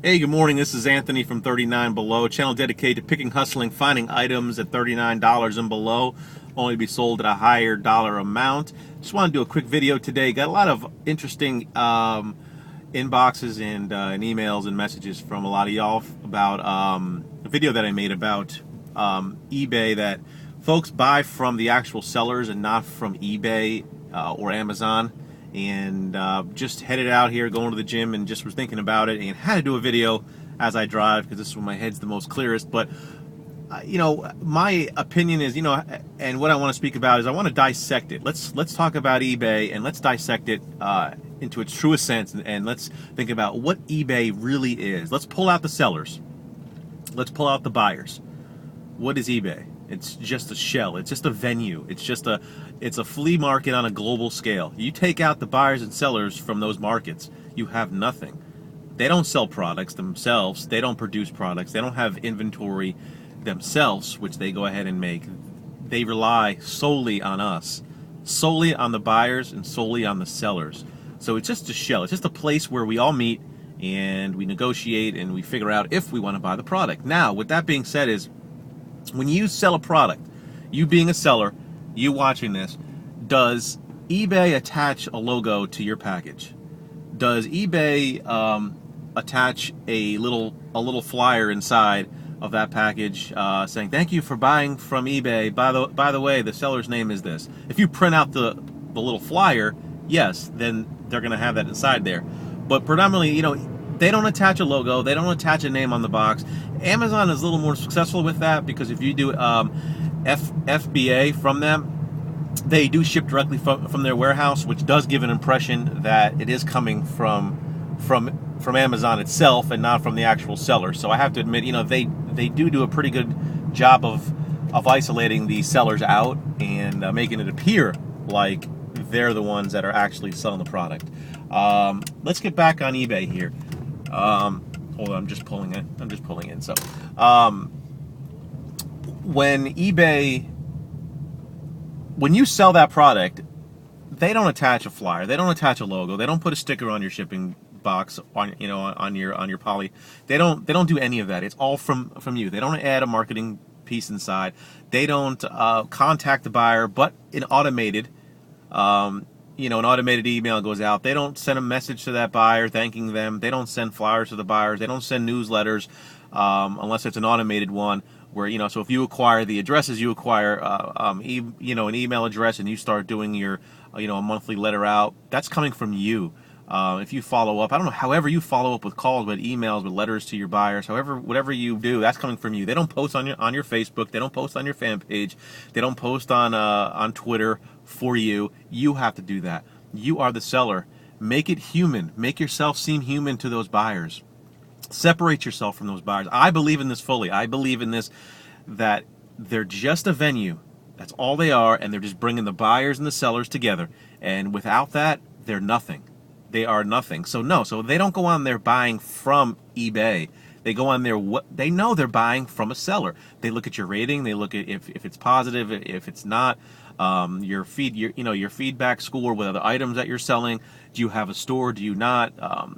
Hey, good morning. This is Anthony from 39 Below, a channel dedicated to picking, hustling, finding items at $39 and below, only to be sold at a higher dollar amount. Just want to do a quick video today. Got a lot of interesting inboxes and emails and messages from a lot of y'all about a video that I made about eBay, that folks buy from the actual sellers and not from eBay or Amazon. And just headed out here, going to the gym, and just was thinking about it and had to do a video as I drive because this is when my head's the most clearest. But my opinion is, and what I want to speak about is I want to dissect it. Let's talk about eBay and let's dissect it into its truest sense, and let's think about what eBay really is. Let's pull out the sellers. Let's pull out the buyers. What is eBay? It's just a shell. It's just a venue. It's a flea market on a global scale. You take out the buyers and sellers from those markets, you have nothing. They don't sell products themselves. They don't produce products. They don't have inventory themselves, which they go ahead and make. They rely solely on us, solely on the buyers and solely on the sellers. So it's just a shell. It's just a place where we all meet and we negotiate and we figure out if we want to buy the product. Now, with that being said, is when you sell a product, you being a seller, you watching this, does eBay attach a logo to your package? Does eBay attach a little flyer inside of that package saying, "Thank you for buying from eBay. By the way, the seller's name is this." If you print out the little flyer, yes, then they're going to have that inside there. But predominantly, they don't attach a logo. They don't attach a name on the box. Amazon is a little more successful with that because if you do FBA from them, they do ship directly from their warehouse, which does give an impression that it is coming from Amazon itself and not from the actual seller. So I have to admit, they do a pretty good job of isolating the sellers out and making it appear like they're the ones that are actually selling the product. Let's get back on eBay here. Hold on, I'm just pulling in. So, when you sell that product, they don't attach a flyer, they don't attach a logo, they don't put a sticker on your shipping box on your poly. They don't do any of that. It's all from you. They don't add a marketing piece inside. They don't contact the buyer, but an automated email goes out. They don't send a message to that buyer thanking them. They don't send flyers to the buyers. They don't send newsletters unless it's an automated one where, so if you acquire the addresses, you acquire, an email address and you start doing your, a monthly letter out, that's coming from you. If you follow up, I don't know, however you follow up with calls, with emails, with letters to your buyers, whatever you do, that's coming from you. They don't post on your Facebook. They don't post on your fan page. They don't post on Twitter for you. You have to do that. You are the seller. Make it human. Make yourself seem human to those buyers. Separate yourself from those buyers. I believe in this fully. I believe in this, that they're just a venue. That's all they are, and they're just bringing the buyers and the sellers together. And without that, they're nothing. They are nothing. So they don't go on there buying from eBay. They go on there, they know they're buying from a seller. They look at your rating. They look at if it's positive, if it's not. Your feedback score with other items that you're selling. Do you have a store? Do you not?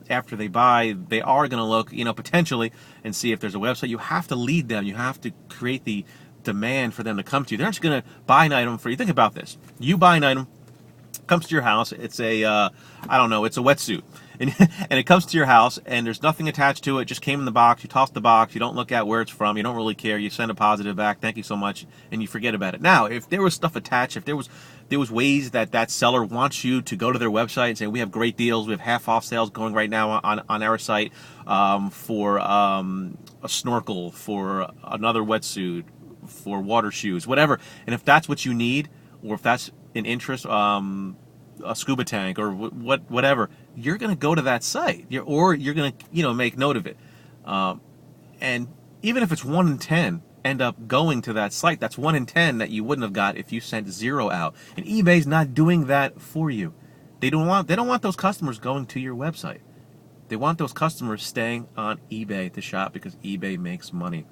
After they buy, they are going to look, potentially and see if there's a website. You have to lead them. You have to create the demand for them to come to you. They're not just going to buy an item for you. Think about this. You buy an item, comes to your house. It's a, it's a wetsuit. And it comes to your house, and there's nothing attached to it. It just came in the box. You toss the box. You don't look at where it's from. You don't really care. You send a positive back. Thank you so much, and you forget about it. Now, if there was stuff attached, if there was ways that seller wants you to go to their website and say, "We have great deals. We have half-off sales going right now on our site for a snorkel, for another wetsuit, for water shoes, whatever." And if that's what you need, or if that's an interest, a scuba tank or whatever, you're going to go to that site, or you're going to make note of it, and even if it's 1 in 10 end up going to that site, that's 1 in 10 that you wouldn't have got if you sent 0 out. And eBay's not doing that for you. They don't want those customers going to your website. They want those customers staying on eBay to shop because eBay makes money.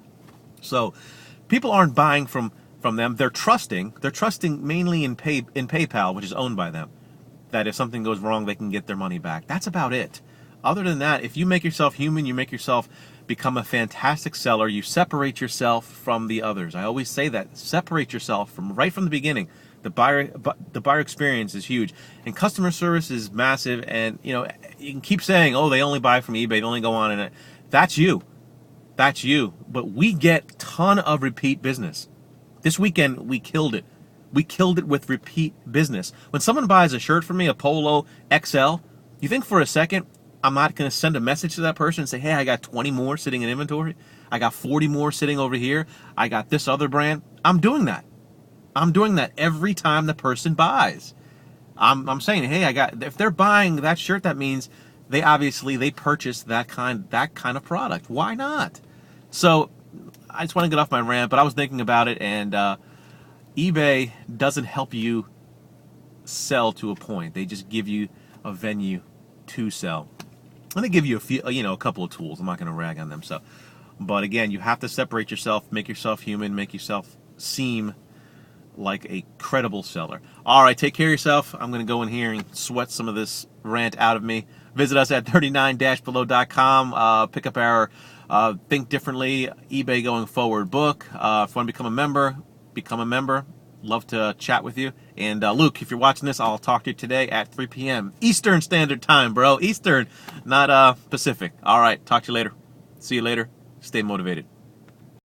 So people aren't buying from them. They're trusting mainly in PayPal, which is owned by them, that if something goes wrong, they can get their money back. That's about it. Other than that, if you make yourself human, you make yourself become a fantastic seller. You separate yourself from the others. I always say that. Separate yourself from right from the beginning. The buyer experience is huge, and customer service is massive. And you know, you can keep saying, "Oh, they only buy from eBay. They only go on," and that's you. That's you. But we get a ton of repeat business. This weekend we killed it. We killed it with repeat business. When someone buys a shirt from me, a Polo XL, you think for a second I'm not going to send a message to that person and say, "Hey, I got 20 more sitting in inventory. I got 40 more sitting over here. I got this other brand." I'm doing that. I'm doing that every time the person buys. I'm saying, "Hey, if they're buying that shirt, that means they purchased that kind of product. Why not?" So I just want to get off my rant, but I was thinking about it, and eBay doesn't help you sell to a point. They just give you a venue to sell. And they give you a couple of tools. I'm not going to rag on them. But again, you have to separate yourself, make yourself human, make yourself seem like a credible seller. All right, take care of yourself. I'm going to go in here and sweat some of this rant out of me. Visit us at 39-below.com. Pick up our Think Differently eBay Going Forward book. If you want to become a member. Love to chat with you. And Luke, if you're watching this, I'll talk to you today at 3 p.m. Eastern Standard Time, bro. Eastern, not Pacific. All right, talk to you later. See you later. Stay motivated.